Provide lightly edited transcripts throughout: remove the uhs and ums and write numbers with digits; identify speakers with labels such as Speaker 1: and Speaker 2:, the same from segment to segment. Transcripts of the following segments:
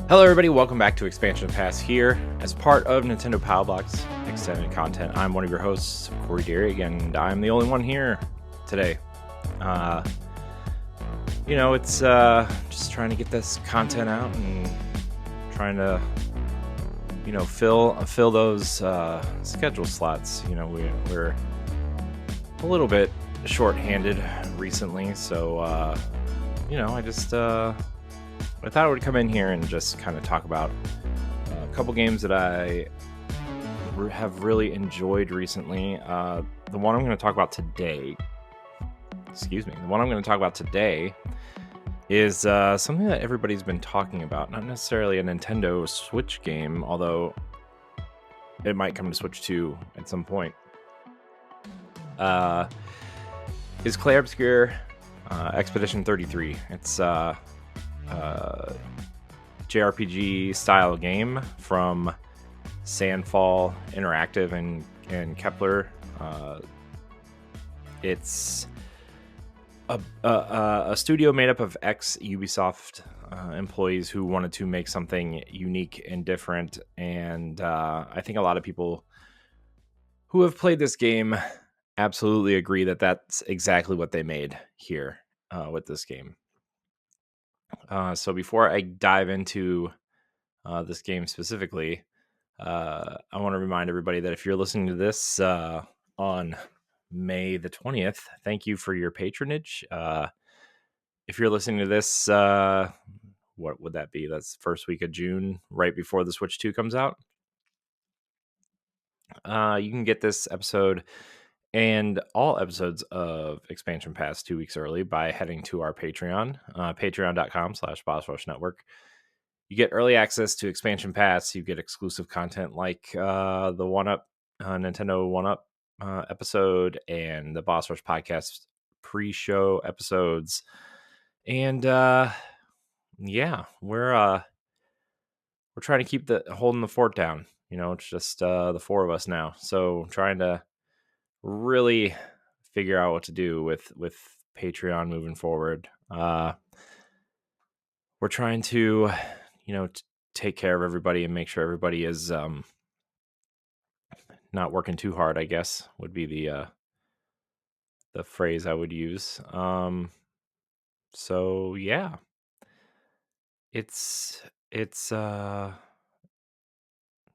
Speaker 1: Hello everybody, welcome back to Expansion Pass here as part of Nintendo Power Blocks extended content. I'm one of your hosts, Corey Derrick, and I'm the only one here today. It's just trying to get this content out and trying to, fill those schedule slots. We're a little bit short-handed recently, so I thought I would come in here and just kind of talk about a couple games that I have really enjoyed recently. The one I'm going to talk about today is something that everybody's been talking about. Not necessarily a Nintendo Switch game, although it might come to Switch 2 at some point. Is Clair Obscur Expedition 33. It's JRPG style game from Sandfall Interactive and Kepler. It's a studio made up of ex-Ubisoft employees who wanted to make something unique and different, and I think a lot of people who have played this game absolutely agree that that's exactly what they made here with this game. So before I dive into this game specifically, I want to remind everybody that if you're listening to this on May the 20th, thank you for your patronage. If you're listening to this, what would that be? That's the first week of June, right before the Switch 2 comes out. You can get this episode and all episodes of Expansion Pass 2 weeks early by heading to our Patreon, patreon.com/BossRushNetwork. You get early access to Expansion Pass. You get exclusive content like the Nintendo 1-Up episode and the Boss Rush podcast pre-show episodes. And we're trying to keep holding the fort down. It's just the four of us now. So trying to really figure out what to do with Patreon moving forward. We're trying to take care of everybody and make sure everybody is not working too hard, I guess would be the phrase I would use. So yeah, it's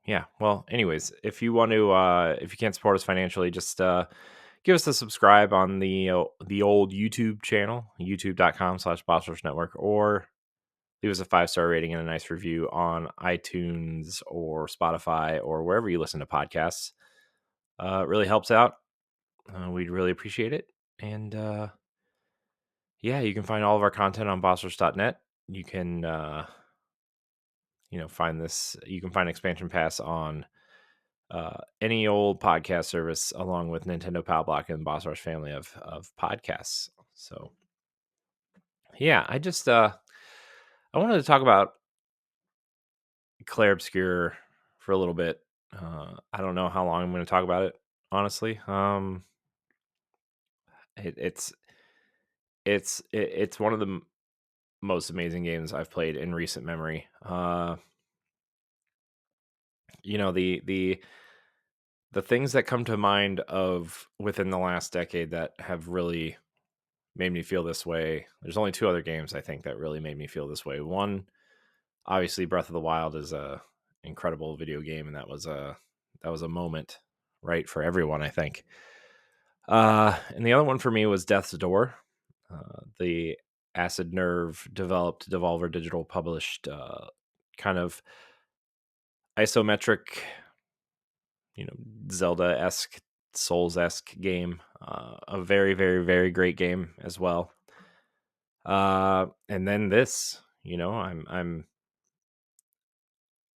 Speaker 1: yeah. Well, anyways, if you want to, if you can't support us financially, just give us a subscribe on the old YouTube channel, youtube.com/BossRushNetwork, or leave us a 5-star rating and a nice review on iTunes or Spotify or wherever you listen to podcasts. It really helps out. We'd really appreciate it. And you can find all of our content on bossrush.net. You can find this. You can find Expansion Pass on any old podcast service, along with Nintendo Power Block and Boss Rush family of podcasts. So yeah, I just I wanted to talk about Clair Obscur for a little bit. I don't know how long I'm going to talk about it, honestly. It's one of the most amazing games I've played in recent memory. The things that come to mind of within the last decade that have really made me feel this way. There's only two other games I think that really made me feel this way. One, obviously, Breath of the Wild is a incredible video game, and that was a moment, right, for everyone, I think. And the other one for me was Death's Door, the Acid Nerve developed, Devolver Digital published, kind of isometric, Zelda-esque, Souls-esque game. A very, very, very great game as well. And then this,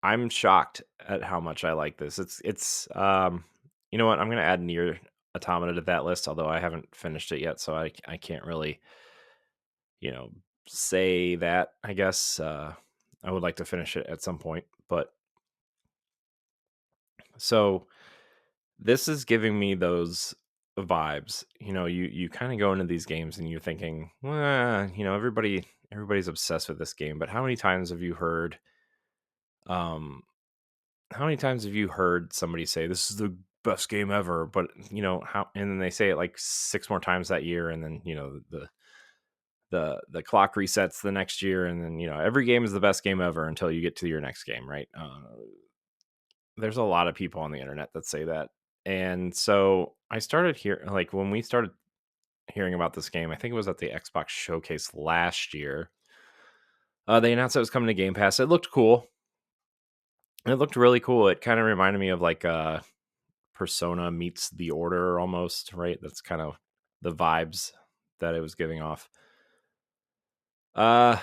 Speaker 1: I'm shocked at how much I like this. It's you know what? I'm gonna add Nier Automata to that list, although I haven't finished it yet, so I can't really, say that. I guess I would like to finish it at some point, but so this is giving me those vibes. You kind of go into these games and you're thinking, well, everybody's obsessed with this game, but how many times have you heard Um, how many times have you heard somebody say this is the best game ever? But how, and then they say it like 6 more times that year, and then the clock resets the next year, and then every game is the best game ever until you get to your next game, right? There's a lot of people on the internet that say that, and so I started here, like when we started hearing about this game, I think it was at the Xbox showcase last year. They announced it was coming to Game Pass. It looked cool. It looked really cool. It kind of reminded me of like Persona meets The Order almost, right? That's kind of the vibes that it was giving off. Uh,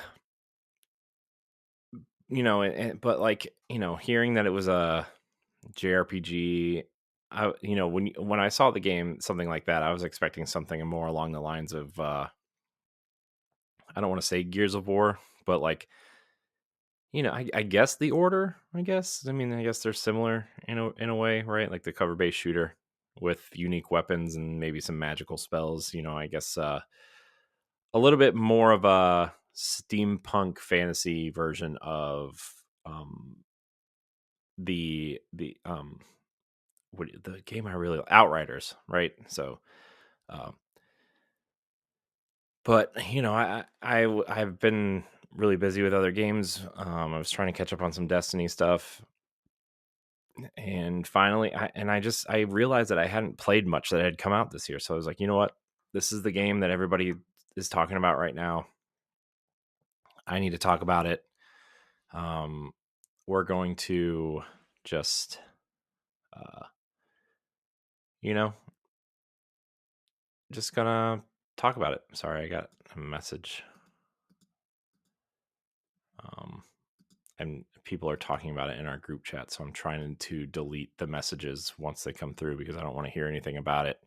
Speaker 1: but like, hearing that it was a JRPG, when I saw the game, something like that, I was expecting something more along the lines of I don't want to say Gears of War, but like, I guess The Order. I guess they're similar in a way, right? Like the cover based shooter with unique weapons and maybe some magical spells. I guess a little bit more of a steampunk fantasy version of the the game I really Outriders, right? So, um, but I've been really busy with other games. I was trying to catch up on some Destiny stuff, and finally, I realized that I hadn't played much that had come out this year. So I was like, you know what, this is the game that everybody is talking about right now. I need to talk about it. Um, we're going to just, uh, you know, just gonna talk about it. Sorry, I got a message. Um, and people are talking about it in our group chat, so I'm trying to delete the messages once they come through because I don't want to hear anything about it.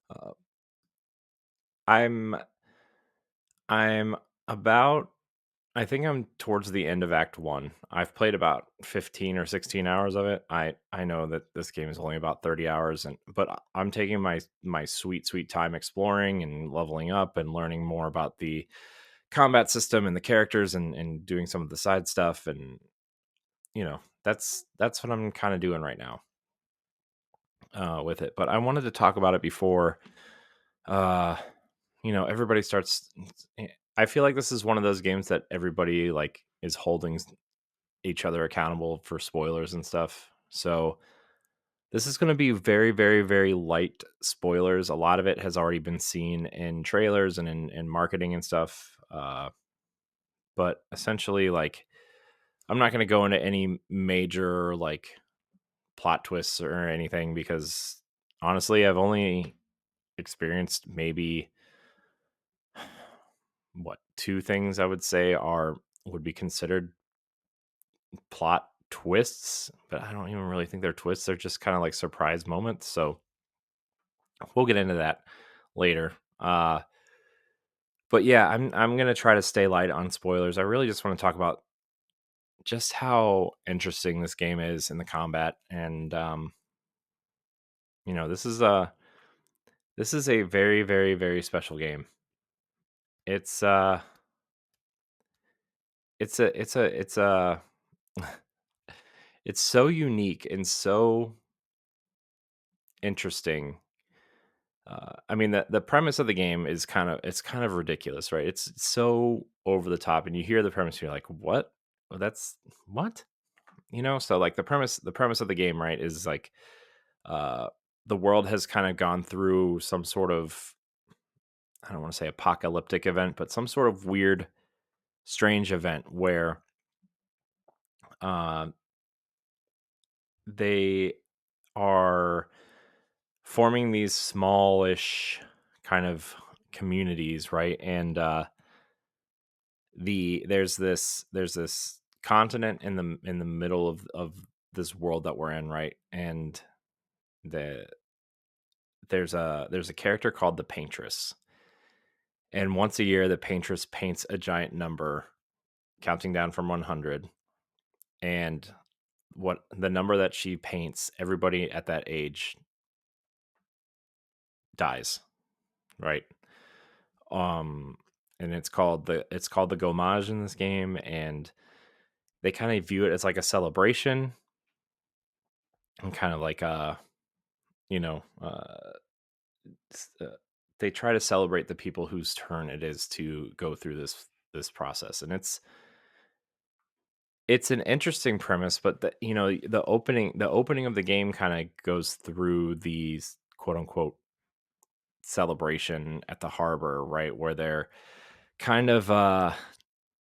Speaker 1: Uh, I'm I'm about I think I'm towards the end of Act 1. I've played about 15 or 16 hours of it. I know that this game is only about 30 hours, but I'm taking my sweet time exploring and leveling up and learning more about the combat system and the characters, and doing some of the side stuff, and that's what I'm kind of doing right now with it. But I wanted to talk about it before uh everybody starts. I feel like this is one of those games that everybody like is holding each other accountable for spoilers and stuff. So this is going to be very, very, very light spoilers. A lot of it has already been seen in trailers and in marketing and stuff. But essentially, like, I'm not going to go into any major like plot twists or anything because honestly, I've only experienced maybe what two things I would say would be considered plot twists, but I don't even really think they're twists. They're just kind of like surprise moments. So we'll get into that later. But yeah, I'm gonna try to stay light on spoilers. I really just want to talk about just how interesting this game is in the combat, and this is a very, very, very special game. It's it's a it's so unique and so interesting. I mean, the premise of the game is it's kind of ridiculous, right? It's so over the top, and you hear the premise, you're like, "What? Well, that's what?" So like the premise of the game, right, is like uh, the world has kind of gone through some sort of, I don't want to say apocalyptic event, but some sort of weird, strange event where uh, they are forming these smallish kind of communities, right? And there's this continent in the middle of this world that we're in, right? And the there's a character called the Paintress, and once a year the Paintress paints a giant number counting down from 100, and what the number that she paints, everybody at that age dies, right? um and it's called the Gommage in this game, and they kind of view it as like a celebration and kind of like you know, they try to celebrate the people whose turn it is to go through this process, and it's an interesting premise, but the opening of the game kind of goes through these quote unquote celebration at the harbor, right, where they're kind of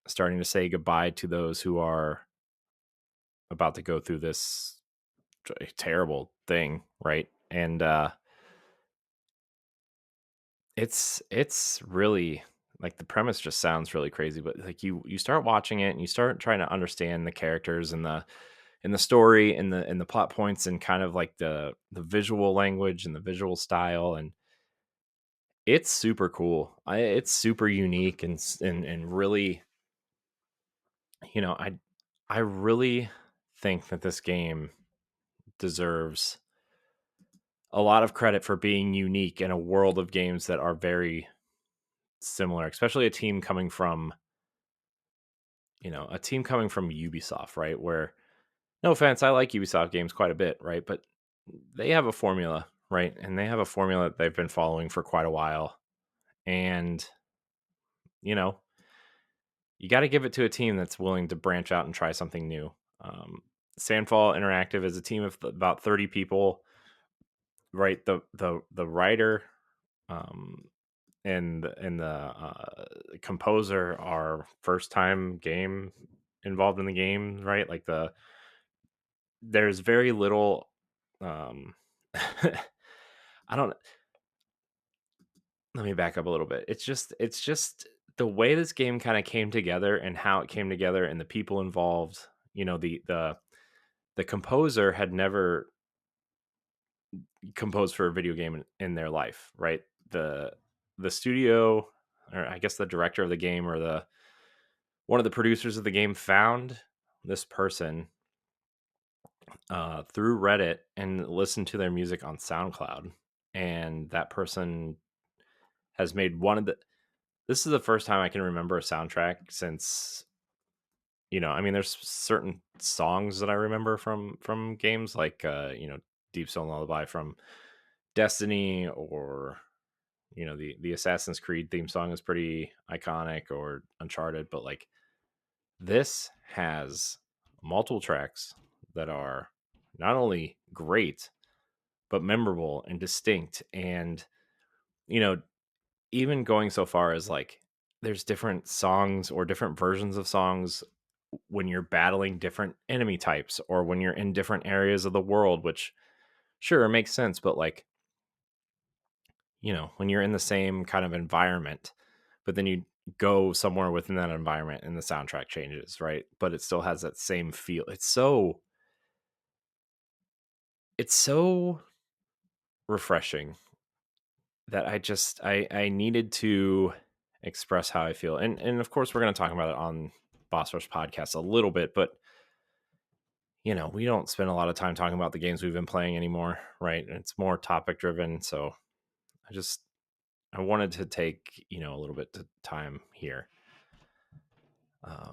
Speaker 1: starting to say goodbye to those who are about to go through this terrible thing, right? And it's really like the premise just sounds really crazy, but like you start watching it and you start trying to understand the characters and the story and the plot points and kind of like the visual language and the visual style, and it's super cool. It's super unique and really, you know, I really think that this game deserves a lot of credit for being unique in a world of games that are very similar, especially a team coming from Ubisoft, right? Where, no offense, I like Ubisoft games quite a bit, right? But they have a formula, right? And they have a formula that they've been following for quite a while. And, you know, you got to give it to a team that's willing to branch out and try something new. Um, Sandfall Interactive is a team of about 30 people, right? The writer um, and the composer are first time game involved in the game, right? Like there's very little I don't let me back up a little bit. It's just the way this game kind of came together and how it came together and the people involved. The composer had never composed for a video game in their life, right? The studio, or I guess the director of the game, or the one of the producers of the game, found this person through Reddit and listened to their music on SoundCloud, and that person has made one of the this is the first time I can remember a soundtrack since, I mean, there's certain songs that I remember from games like Deep Stone Lullaby from Destiny, or the Assassin's Creed theme song is pretty iconic, or Uncharted, but like this has multiple tracks that are not only great but memorable and distinct, and you know even going so far as like there's different songs or different versions of songs when you're battling different enemy types or when you're in different areas of the world, which sure makes sense, but like when you're in the same kind of environment, but then you go somewhere within that environment and the soundtrack changes, right? But it still has that same feel. It's so refreshing that I needed to express how I feel. And of course we're going to talk about it on Boss Rush podcast a little bit, but we don't spend a lot of time talking about the games we've been playing anymore, right? And it's more topic driven, so I wanted to take, a little bit of time here. Uh,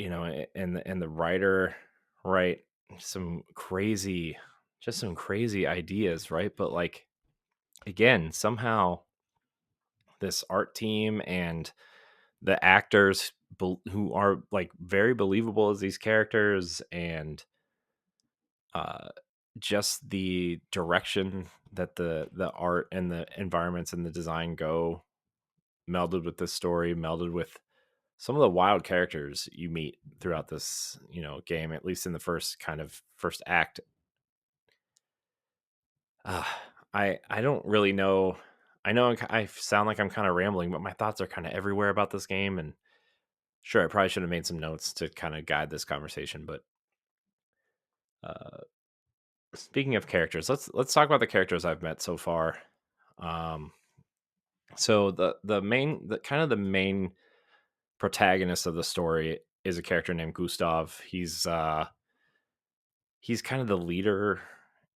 Speaker 1: and the writer, right? Some crazy, just some crazy ideas, right? But like again, somehow this art team and the actors who are like very believable as these characters, and uh just the direction that the art and the environments and the design go, melded with this story, melded with some of the wild characters you meet throughout this game, at least in the first act. uh, I don't really know. I know I sound like I'm kind of rambling, but my thoughts are kind of everywhere about this game, and sure, I probably should have made some notes to kind of guide this conversation. But uh, speaking of characters, let's talk about the characters I've met so far. Um, so the main protagonist of the story is a character named Gustav. He's kind of the leader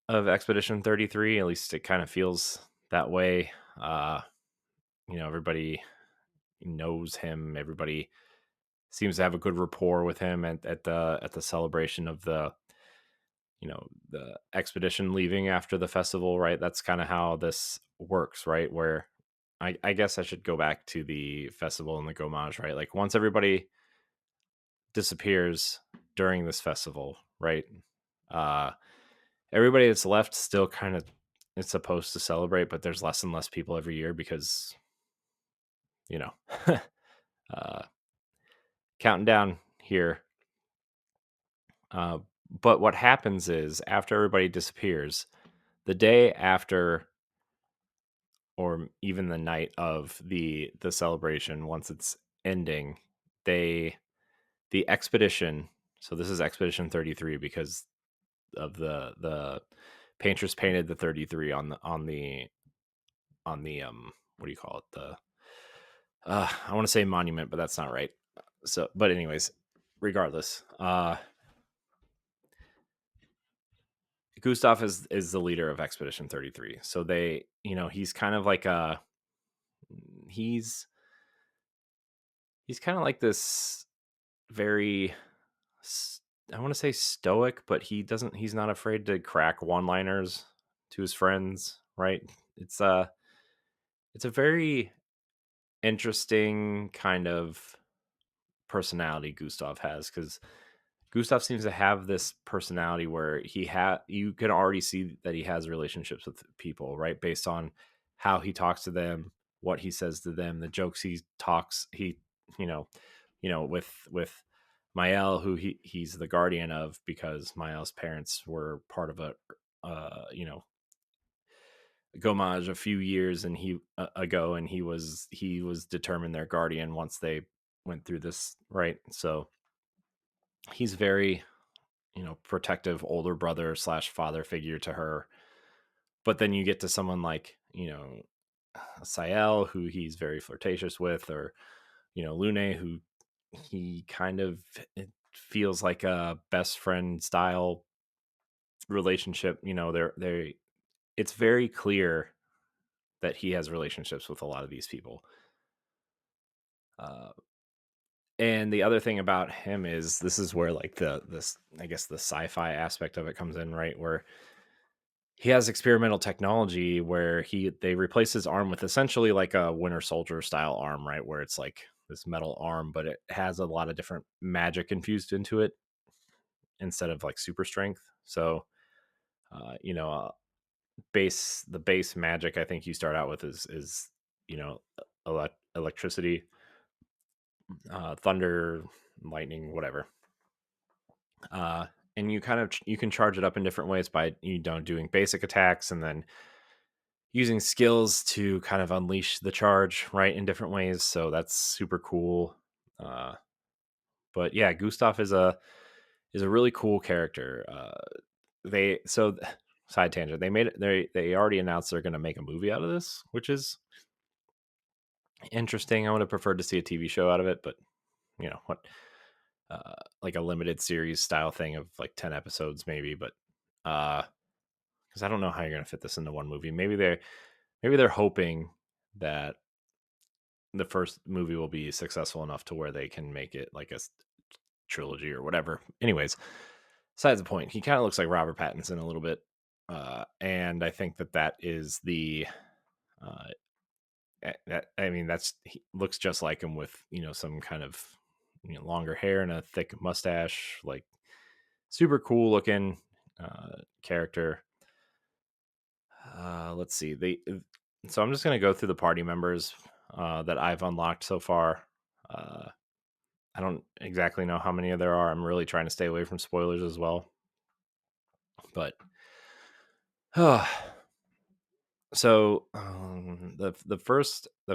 Speaker 1: of Expedition 33. At least it kind of feels that way. Everybody knows him. Everybody seems to have a good rapport with him at the celebration of the, the expedition leaving after the festival, right? That's kind of how this works, right? Where I guess I should go back to the festival and the gomage, right? Like once everybody disappears during this festival, right? Uh, Everybody that's left still kind of is supposed to celebrate, but there's less and less people every year because, you know, uh, counting down here. Uh, but what happens is after everybody disappears, the day after, or even the night of the celebration, once it's ending, they the expedition. So this is Expedition 33 because of the painters painted the 33 on the what do you call it, the I want to say monument, but that's not right. So but anyways, regardless, Gustav is the leader of Expedition 33. So they, he's kind of like a he's he's kind of like this very I want to say stoic, but he's not afraid to crack one-liners to his friends, right? It's a it's a very interesting kind of personality Gustav has, because Gustav seems to have this personality where you can already see that he has relationships with people, right? Based on how he talks to them, what he says to them, the jokes you know, with Mael, who he's the guardian of, because Mael's parents were part of a you know, Gomage a few years and he ago, and he was determined their guardian once they went through this, right? So he's very, protective older brother slash father figure to her. But then you get to someone like, Sael, who he's very flirtatious with, or, Lune, who he kind of, it feels like a best friend style relationship. It's very clear that he has relationships with a lot of these people. Uh, and the other thing about him is, this is where like this I guess the sci-fi aspect of it comes in, right? Where he has experimental technology where they replace his arm with essentially like a Winter Soldier style arm, right? Where it's like this metal arm, but it has a lot of different magic infused into it instead of like super strength. So, uh, you know, uh, the base magic I think you start out with is you know electricity, thunder, lightning, whatever. Uh, and you can charge it up in different ways by doing basic attacks and then using skills to kind of unleash the charge, right, in different ways. So that's super cool. Uh, but yeah, Gustav is a really cool character. They so Side tangent. They already announced they're going to make a movie out of this, which is interesting. I would have preferred to see a TV show out of it, but what, like a limited series style thing of like 10 episodes maybe, but because I don't know how you're going to fit this into one movie. Maybe they're hoping that the first movie will be successful enough to where they can make it like a trilogy or whatever. Anyways, besides the point, he kind of looks like Robert Pattinson a little bit, and I think that is the. Uh, I mean, he looks just like him with some kind of longer hair and a thick mustache, like super cool looking character. Let's see. So I'm just gonna go through the party members that I've unlocked so far. Uh, I don't exactly know how many there are. I'm really trying to stay away from spoilers as well. But so the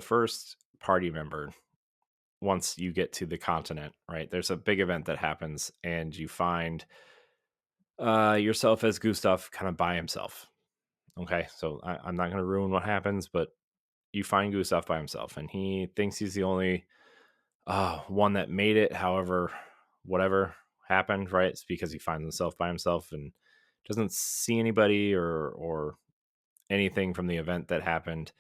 Speaker 1: first party member, once you get to the continent, right? There's a big event that happens, and you find yourself as Gustav kind of by himself. Okay, so I'm not going to ruin what happens, but you find Gustav by himself, and he thinks he's the only one that made it. However, whatever happened, right? It's because he finds himself by himself and doesn't see anybody or anything from the event that happened.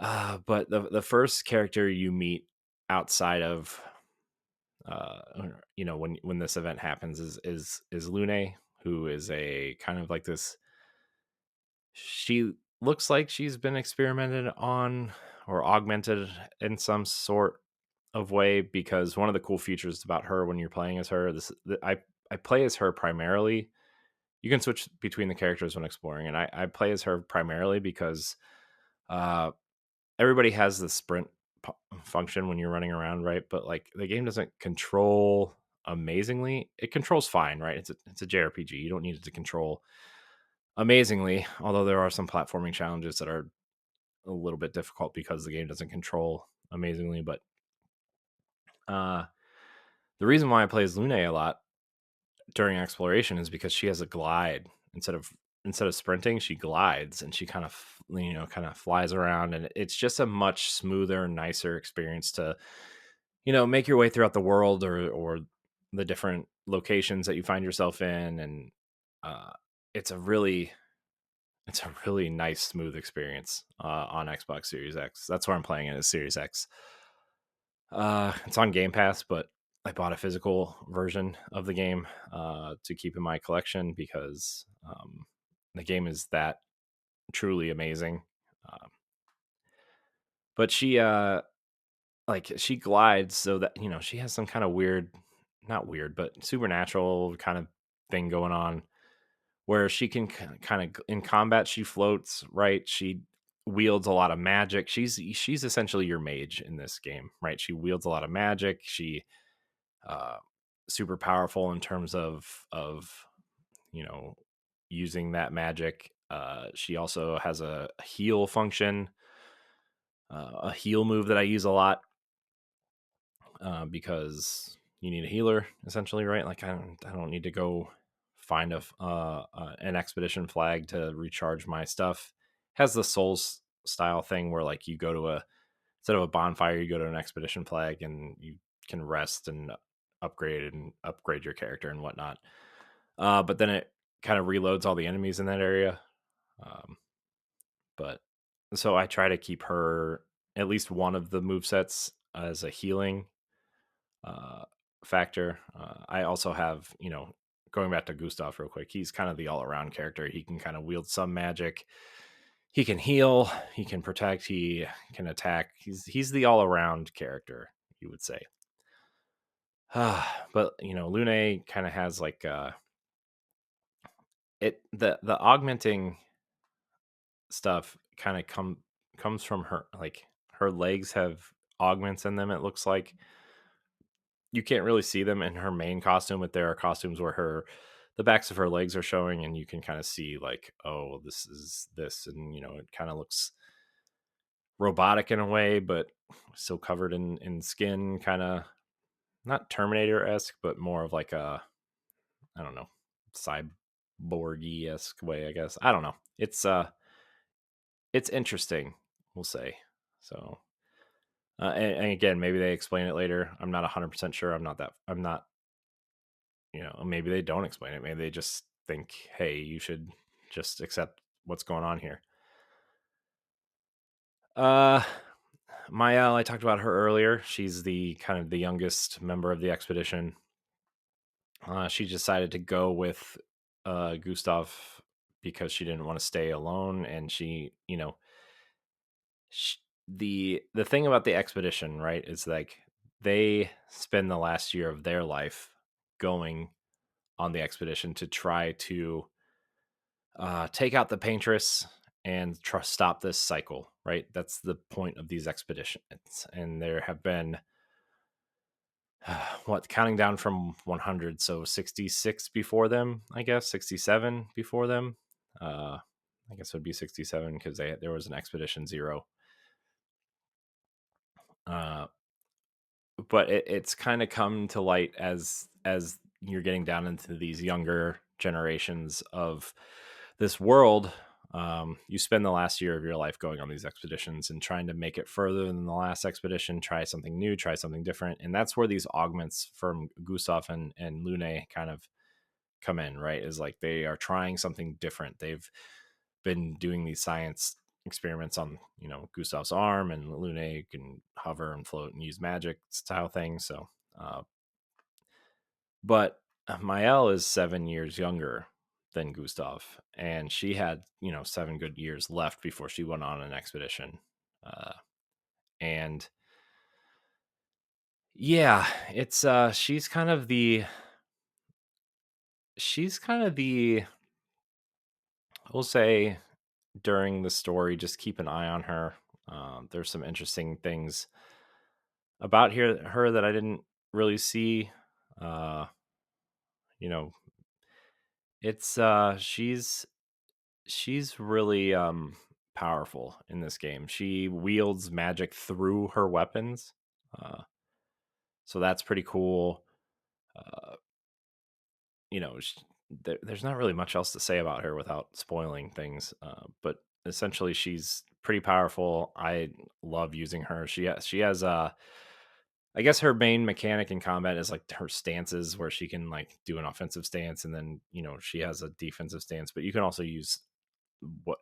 Speaker 1: But the first character you meet outside of when this event happens is Lune, who is a kind of like this. She looks like she's been experimented on or augmented in some sort of way, because one of the cool features about her when you're playing as her, I play as her primarily. You can switch between the characters when exploring, and I play as her primarily because uh, everybody has the sprint function when you're running around, right? But like the game doesn't control amazingly. It controls fine, right? It's a JRPG. You don't need it to control amazingly, although there are some platforming challenges that are a little bit difficult because the game doesn't control amazingly. But uh, the reason why I play as Lune a lot during exploration is because she has a glide. Instead of sprinting, she glides, and she kind of flies around, and it's just a much smoother, nicer experience to make your way throughout the world, or the different locations that you find yourself in. And uh, it's a really it's a really nice, smooth experience on Xbox Series X. That's where I'm playing it, is Series X. It's on Game Pass, but I bought a physical version of the game to keep in my collection, because the game is that truly amazing. Um, but she glides so that she has some kind of weird, not weird, but supernatural kind of thing going on, where she can kind of, in combat, she floats, right? She wields a lot of magic. She's essentially your mage in this game, right? She wields a lot of magic. She uh super powerful in terms of you know using that magic. She also has a heal function, a heal move that I use a lot, because you need a healer essentially, right? Like I don't need to go find an expedition flag to recharge my stuff. Has the Souls style thing where, like, you go to a instead of a bonfire, you go to an expedition flag, and you can rest and upgrade your character and whatnot. But then it kind of reloads all the enemies in that area. Um, but so I try to keep her, at least one of the move sets, as a healing uh, factor. I also have, going back to Gustav real quick, he's kind of the all around character. He can kind of wield some magic. He can heal. He can protect. He can attack. He's the all around character, you would say. But Lune kind of has like the augmenting stuff kind of comes from her. Like, her legs have augments in them. It looks like you can't really see them in her main costume, but there are costumes where the backs of her legs are showing, and you can kind of see, like, oh, this is this, and it kind of looks robotic in a way, but still covered in skin, kind of not Terminator-esque, but more of like a, I don't know, cyborgy-esque way, I guess. I don't know. It's interesting, we'll say. So and again, maybe they explain it later. I'm not 100% sure. I'm not, maybe they don't explain it. Maybe they just think, hey, you should just accept what's going on here. Uh, Maya, I talked about her earlier. She's the kind of the youngest member of the expedition. She decided to go with Gustav because she didn't want to stay alone, and sh the thing about the expedition, right, is like they spend the last year of their life going on the expedition to try to take out the paintress and stop this cycle, right? That's the point of these expeditions. And there have been, what, counting down from 100, so 66 before them, I guess, 67 before them. I guess it would be 67 because there was an expedition zero. Uh, but it's kind of come to light as you're getting down into these younger generations of this world. You spend the last year of your life going on these expeditions and trying to make it further than the last expedition, try something new, try something different. And that's where these augments from Gustav and Lune kind of come in, right? Is like they are trying something different. They've been doing these science experiments on, Gustav's arm, and Lune can hover and float and use magic style things. So But Mael is 7 years younger than Gustav, and she had 7 good years left before she went on an expedition. And yeah, it's she's kind of the we'll say during the story, just keep an eye on her. There's some interesting things about her that I didn't really see. Uh, you know, it's she's really powerful in this game. She wields magic through her weapons, uh, so that's pretty cool. Uh, you know, sh there's not really much else to say about her without spoiling things. But essentially, she's pretty powerful. I love using her. She has I guess her main mechanic in combat is like her stances, where she can like do an offensive stance, and then she has a defensive stance. But you can also use what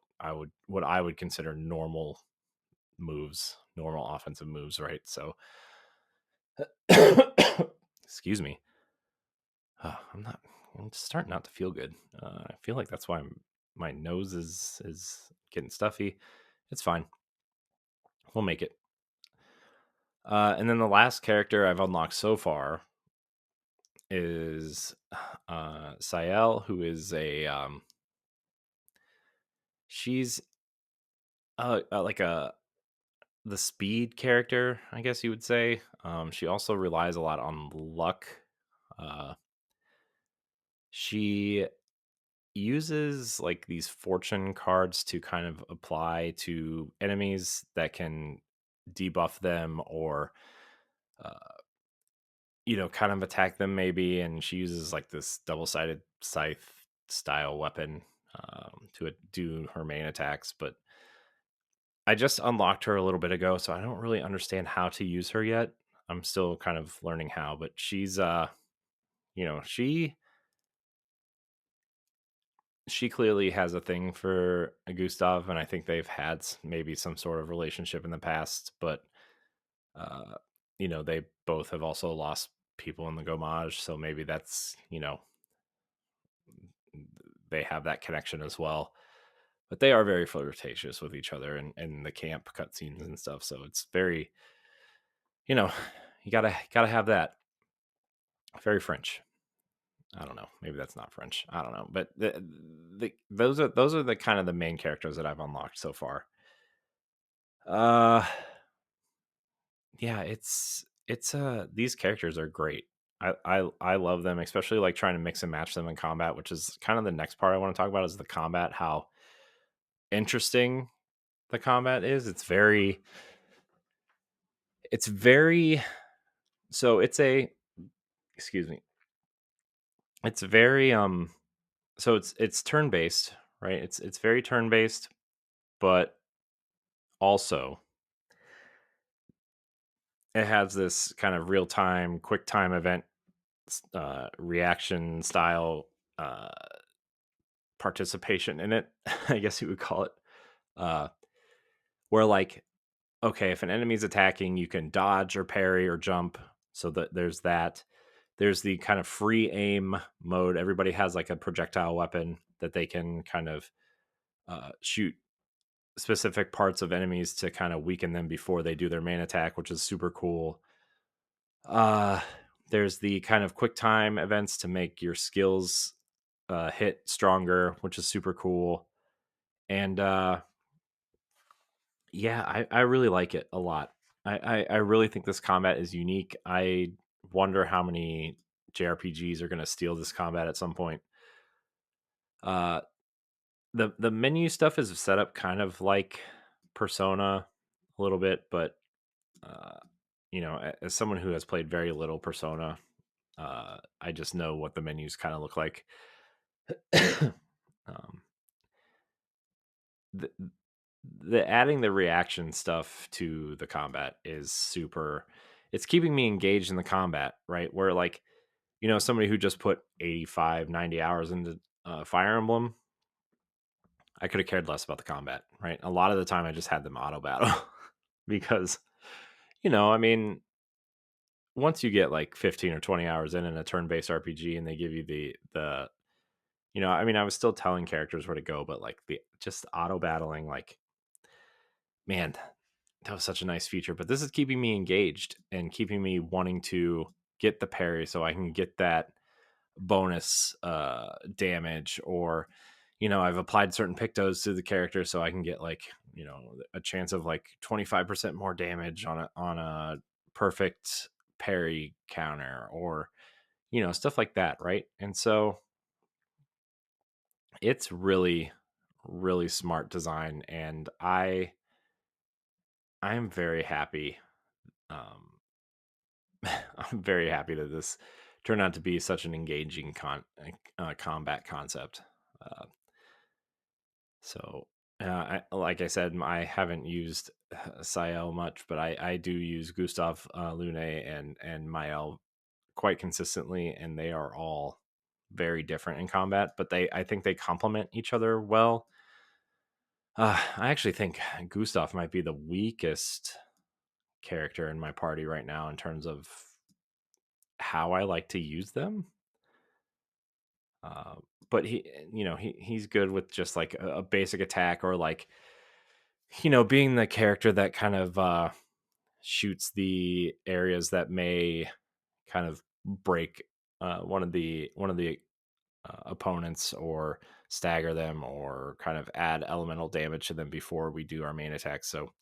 Speaker 1: I would consider normal moves, normal offensive moves, right? So, excuse me. I'm not. I'm just starting not to feel good. I feel like that's why my nose is getting stuffy. It's fine. We'll make it. And then the last character I've unlocked so far is Sael, who is a she's like a the speed character, I guess you would say. She also relies a lot on luck. Uh, she uses like these fortune cards to kind of apply to enemies that can debuff them or uh, kind of attack them maybe. And she uses like this double-sided scythe style weapon to do her main attacks. But I just unlocked her a little bit ago, so I don't really understand how to use her yet. I'm still kind of learning how, but she's you know she clearly has a thing for Gustav, and I think they've had maybe some sort of relationship in the past. But uh, they both have also lost people in the Gomage, so maybe that's they have that connection as well. But they are very flirtatious with each other and the camp cutscenes and stuff. So it's very, you know, you gotta have that. Very French. I don't know. Maybe that's not French. I don't know. But those are the kind of the main characters that I've unlocked so far. Uh yeah, it's these characters are great. I love them, especially like trying to mix and match them in combat, which is kind of the next part I want to talk about is the combat, how interesting the combat is. It's very so it's a excuse me. It's very so it's turn based, right? It's very turn based, but also it has this kind of real time, quick time event reaction style uh, participation in it. I guess you would call it, uh, where like okay, if an enemy's attacking, you can dodge or parry or jump. So that there's that. There's the kind of free aim mode. Everybody has like a projectile weapon that they can kind of shoot specific parts of enemies to kind of weaken them before they do their main attack, which is super cool. Uh, there's the kind of quick time events to make your skills hit stronger, which is super cool. And yeah, I really like it a lot. I really think this combat is unique. I wonder how many JRPGs are going to steal this combat at some point. Uh, the menu stuff is set up kind of like Persona a little bit, but uh, as someone who has played very little Persona, I just know what the menus kind of look like. um, the, the adding the reaction stuff to the combat is super. It's keeping me engaged in the combat, right? Where like somebody who just put 85, 90 hours into Fire Emblem, I could have cared less about the combat, right? A lot of the time I just had them auto battle because I mean once you get like 15 or 20 hours in a turn-based RPG, and they give you the I mean, I was still telling characters where to go, but like the just auto battling, like, man, that was such a nice feature. But this is keeping me engaged and keeping me wanting to get the parry so I can get that bonus damage, or I've applied certain pictos to the character so I can get like a chance of like 25% more damage on a perfect parry counter, or stuff like that, right? And so it's really, really smart design, and I'm very happy. um I'm very happy that this turned out to be such an engaging combat concept. uh, So, like I said, I haven't used Sael much, but I do use Gustav, Lune, and Mael quite consistently, and they are all very different in combat. But I think they complement each other well. I actually think Gustav might be the weakest character in my party right now in terms of how I like to use them. Uh, but he's good with just like a basic attack, or like being the character that kind of shoots the areas that may kind of break one of the opponents, or stagger them, or kind of add elemental damage to them before we do our main attack. So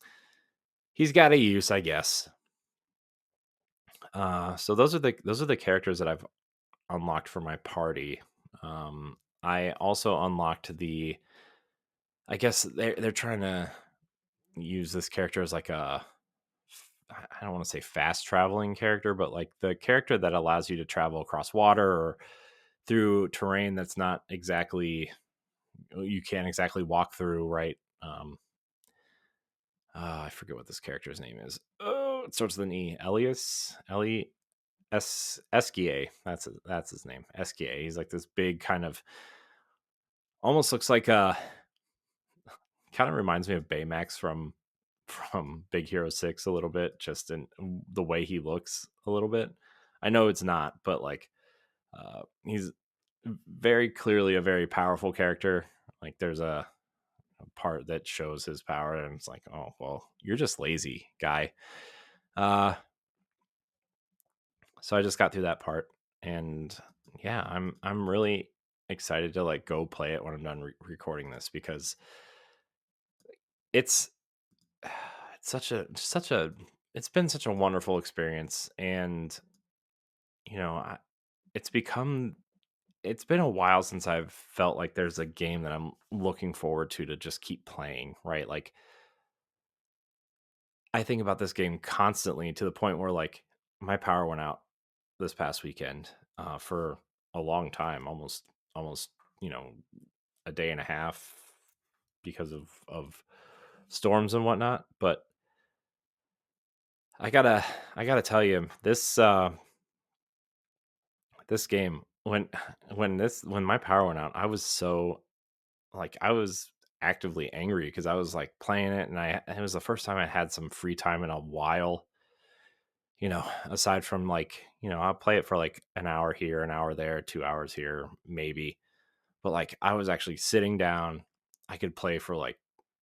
Speaker 1: he's got a use, I guess. So those are the characters that I've unlocked for my party. I also unlocked I guess they're trying to use this character as like I don't want to say fast traveling character, but like the character that allows you to travel across water, or through terrain that's not exactly you can't exactly walk through, right? I forget what this character's name is. Oh, it starts with an E. Eskia. That's his name. Eskia. He's like this big kind of, almost looks like kind of reminds me of Baymax from Big Hero 6 a little bit, just in the way he looks a little bit. I know it's not, but like he's very clearly a very powerful character. Like there's a part that shows his power, and it's like, oh well, you're just lazy, guy. Uh so I just got through that part, and yeah, I'm really excited to like go play it when I'm done recording this, because it's it's such a it's been such a wonderful experience. And you know I, it's become it's been a while since I've felt like there's a game that I'm looking forward to just keep playing, right? Like I think about this game constantly, to the point where like my power went out this past weekend for a long time, almost you know a day and a half, because of storms and whatnot. But I gotta I gotta tell you, this game, when my power went out, I was so like I was actively angry, because I was like playing it, and it was the first time I had some free time in a while. Aside from like, I'll play it for like an hour here, an hour there, 2 hours here, maybe. But like I was actually sitting down, I could play for like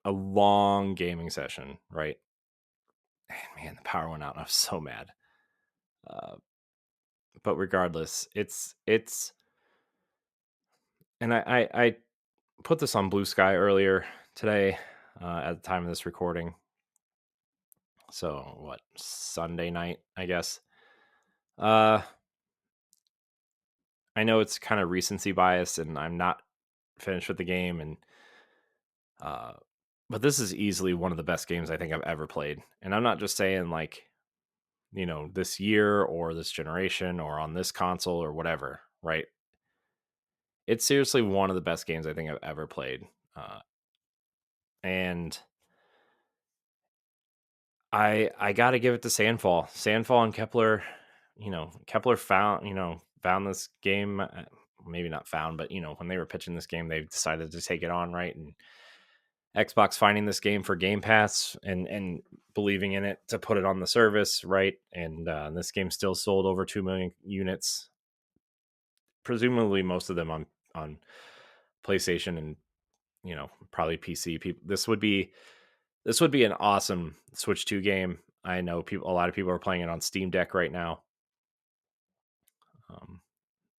Speaker 1: a long gaming session, right? And man, the power went out, and I was so mad. Uh, but regardless, it's and I put this on Blue Sky earlier today, at the time of this recording. So what, Sunday night, I guess. Uh, I know it's kind of recency bias, and I'm not finished with the game, and uh, but this is easily one of the best games I think I've ever played. And I'm not just saying like this year, or this generation, or on this console, or whatever, right? It's seriously one of the best games I think I've ever played. And I got to give it to Sandfall. Sandfall and Kepler, Kepler found this game. Maybe not found, but when they were pitching this game, they decided to take it on, right? Xbox finding this game for Game Pass and believing in it to put it on the service, right? And this game still sold over 2 million units, presumably most of them on PlayStation and probably PC. People, this would be an awesome Switch 2 game. I know a lot of people are playing it on Steam Deck right now. Um,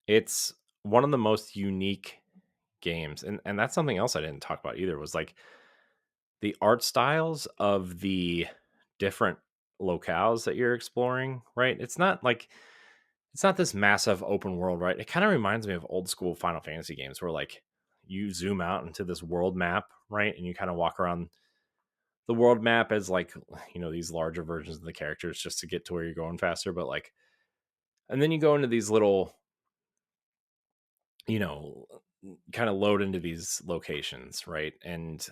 Speaker 1: it's one of the most unique games, and that's something else I didn't talk about either. Was like the art styles of the different locales that you're exploring. Right? It's not this massive open world, right? It kind of reminds me of old school Final Fantasy games where like you zoom out into this world map, right? And you kind of walk around the world map as like, these larger versions of the characters just to get to where you're going faster. But like, and then you go into these little, you know, kind of load into these locations, right? And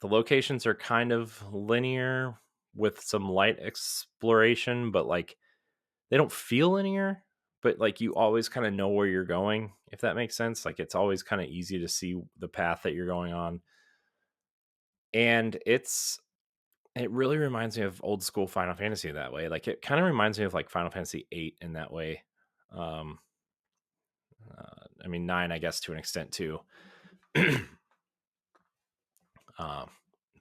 Speaker 1: the locations are kind of linear with some light exploration, but like they don't feel linear, but like you always kind of know where you're going, if that makes sense. Like it's always kind of easy to see the path that you're going on. And it really reminds me of old school Final Fantasy that way. Like it kind of reminds me of like Final Fantasy 8 in that way. Um I mean 9 I guess to an extent too. um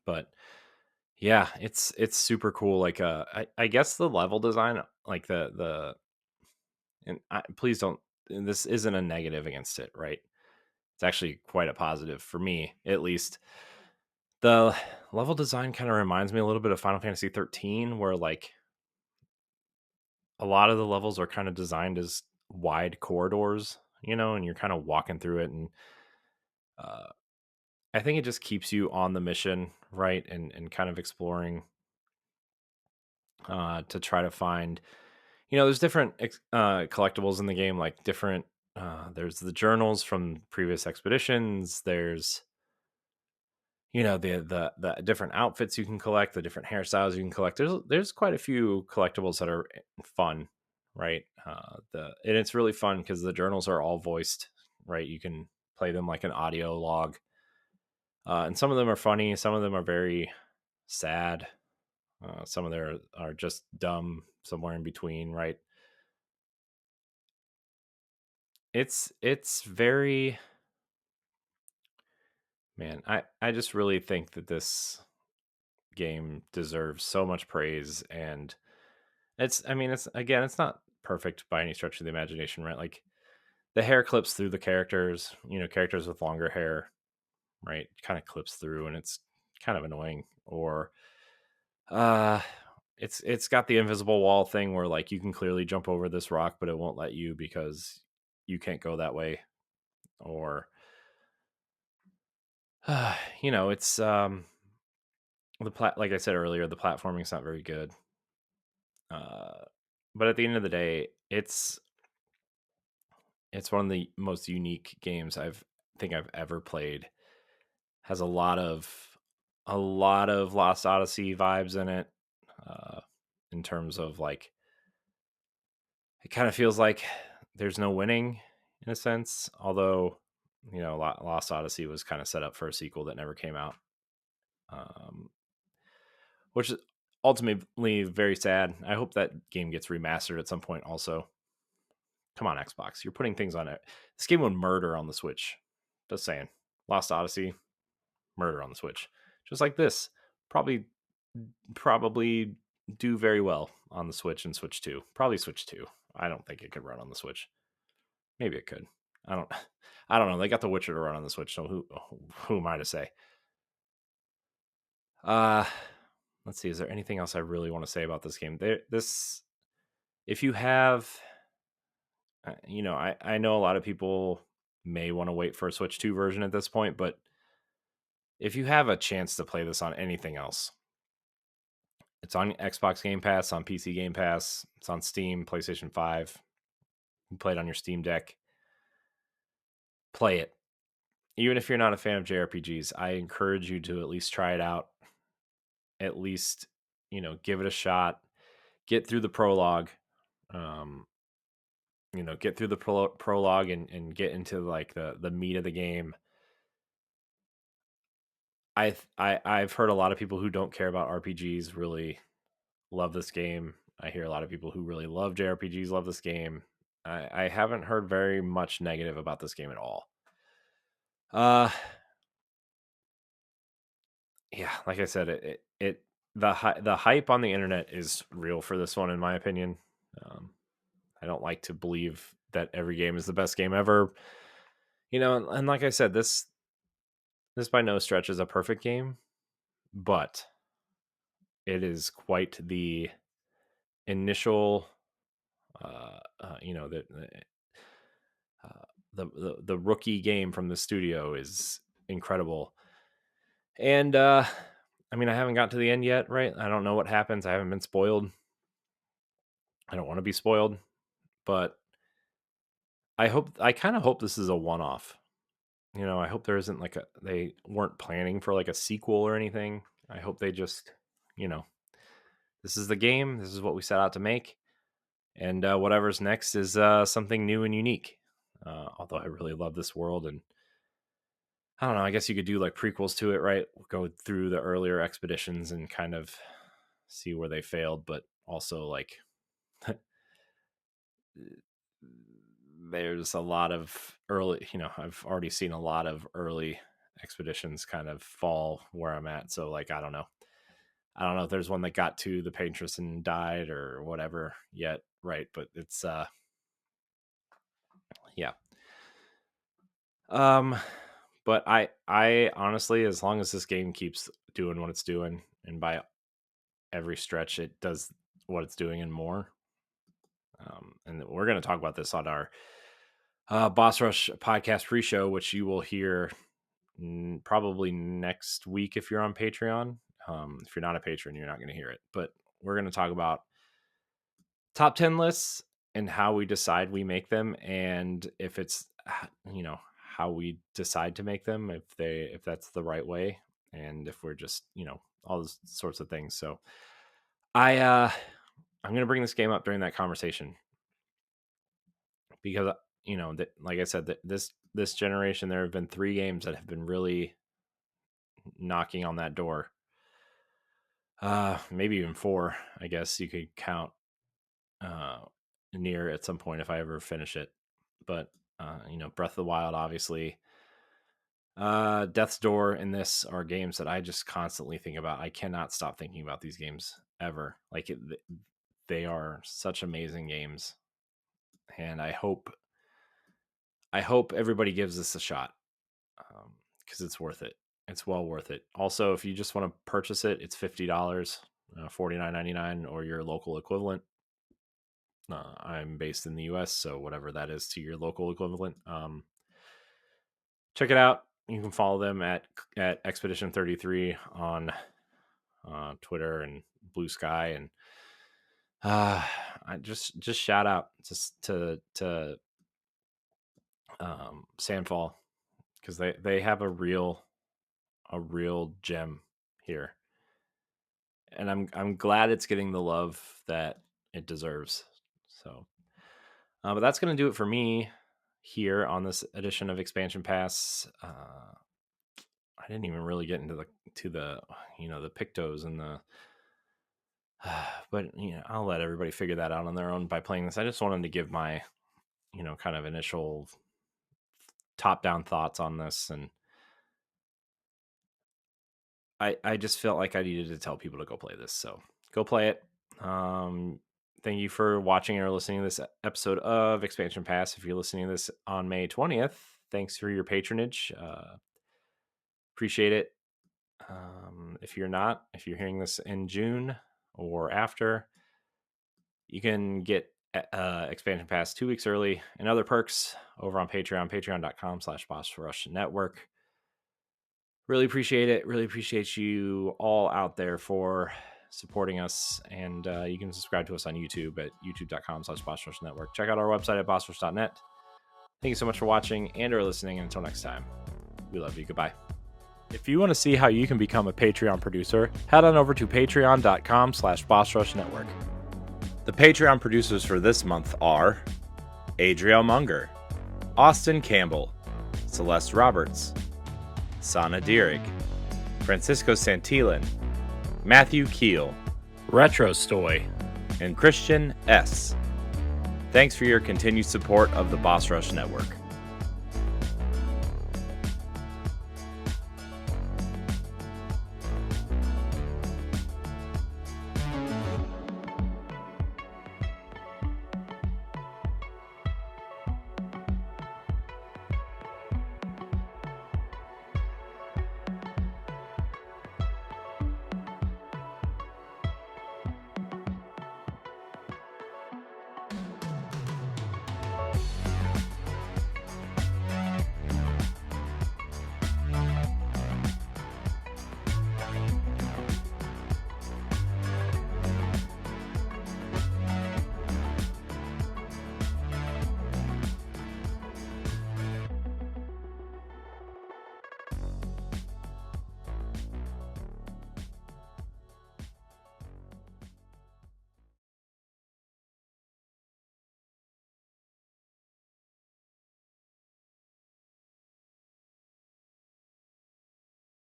Speaker 1: but yeah, it's super cool. Like I guess the level design, like the please don't, and this isn't a negative against it, right? It's actually quite a positive for me, at least. The level design kind of reminds me a little bit of Final Fantasy 13, where like a lot of the levels are kind of designed as wide corridors, and you're kind of walking through it. And uh, I think it just keeps you on the mission, right? And kind of exploring to try to find, there's different collectibles in the game, like different, there's the journals from previous expeditions. There's the different outfits you can collect, the different hairstyles you can collect. There's quite a few collectibles that are fun, right? And it's really fun because the journals are all voiced, right? You can play them like an audio log, and some of them are funny, some of them are very sad, some of them are just dumb, somewhere in between, right? It's very, man. I just really think that this game deserves so much praise. And I mean, it's again, it's not perfect by any stretch of the imagination, right? Like the hair clips through the characters, characters with longer hair, right? Kind of clips through, and it's kind of annoying. Or uh it's got the invisible wall thing where like you can clearly jump over this rock, but it won't let you because you can't go that way. Or it's like I said earlier, the platforming's not very good. Uh but at the end of the day, it's one of the most unique games I've ever played. Has a lot of Lost Odyssey vibes in it. In terms of like, it kind of feels like there's no winning in a sense. Although, Lost Odyssey was kind of set up for a sequel that never came out, um, which is ultimately very sad. I hope that game gets remastered at some point. Also, come on, Xbox, you're putting things on it. This game would murder on the Switch. Just saying, Lost Odyssey, murder on the Switch. Just like this, probably probably do very well on the Switch and Switch 2. Probably Switch 2. I don't think it could run on the Switch. Maybe it could. I don't I don't know. They got The Witcher to run on the Switch, so who am I to say? Uh let's see. Is there anything else I really want to say about this game? This, if you have, I know a lot of people may want to wait for a Switch 2 version at this point, but if you have a chance to play this on anything else, it's on Xbox Game Pass, on PC Game Pass, it's on Steam, PlayStation 5. You play it on your Steam Deck. Play it. Even if you're not a fan of JRPGs, I encourage you to at least try it out. At least, give it a shot. Get through the prologue. Um, get through the prologue and get into like the meat of the game. I've heard a lot of people who don't care about RPGs really love this game. I hear a lot of people who really love JRPGs love this game. I haven't heard very much negative about this game at all. Yeah, like I said, the hype on the internet is real for this one, in my opinion. I don't like to believe that every game is the best game ever. And like I said, this by no stretch is a perfect game, but it is quite the initial the rookie game from the studio is incredible. And I haven't got to the end yet, right? I don't know what happens. I haven't been spoiled. I don't want to be spoiled, but I kind of hope this is a one-off. I hope there isn't they weren't planning for like a sequel or anything. I hope they just, this is the game. This is what we set out to make. And whatever's next is something new and unique. Although I really love this world, and I don't know, I guess you could do like prequels to it, right? Go through the earlier expeditions and kind of see where they failed, but also like there's a lot of early, I've already seen a lot of early expeditions kind of fall where I'm at. So like, I don't know if there's one that got to the Patronus and died or whatever yet. Right. But it's, yeah. But I honestly, as long as this game keeps doing what it's doing, and by every stretch it does what it's doing and more, and we're going to talk about this on our Boss Rush podcast pre-show, which you will hear probably next week if you're on Patreon. If you're not a patron, you're not going to hear it, but we're going to talk about top 10 lists and how we decide we make them, and if it's how we decide to make them, if that's the right way, and if we're just all those sorts of things. So I'm going to bring this game up during that conversation because like I said, that this generation, there have been 3 games that have been really knocking on that door. Maybe even 4, I guess you could count near at some point if I ever finish it. But Breath of the Wild, obviously, Death's Door, and this are games that I just constantly think about. I cannot stop thinking about these games ever. Like they are such amazing games, and I hope everybody gives this a shot, because it's worth it. It's well worth it. Also, if you just want to purchase it, it's $50, $49.99, or your local equivalent. I'm based in the US, so whatever that is to your local equivalent. Check it out. You can follow them at Expedition 33 on Twitter and Blue Sky, and I just shout out just to Sandfall, because they have a real gem here, and I'm glad it's getting the love that it deserves. So, but that's going to do it for me here on this edition of Expansion Pass. I didn't even really get into the the Pictos and the but I'll let everybody figure that out on their own by playing this. I just wanted to give my kind of initial top down thoughts on this, and I just felt like I needed to tell people to go play this, so go play it. Thank you for watching or listening to this episode of Expansion Pass. If you're listening to this on May 20th, thanks for your patronage. Appreciate it. If you're not, if you're hearing this in June or after, you can get Expansion Pass 2 weeks early and other perks over on Patreon, patreon.com/BossRushNetwork. Really appreciate it. Really appreciate you all out there for supporting us. And you can subscribe to us on YouTube at youtube.com/BossRushNetwork. Check out our website at bossrush.net. Thank you so much for watching and or listening. And until next time, we love you. Goodbye. If you want to see how you can become a Patreon producer, head on over to patreon.com/BossRushNetwork. The Patreon producers for this month are Adriel Munger, Austin Campbell, Celeste Roberts, Sana Dierig, Francisco Santillan, Matthew Keel,
Speaker 2: Retrostoy,
Speaker 1: and Christian S. Thanks for your continued support of the Boss Rush Network.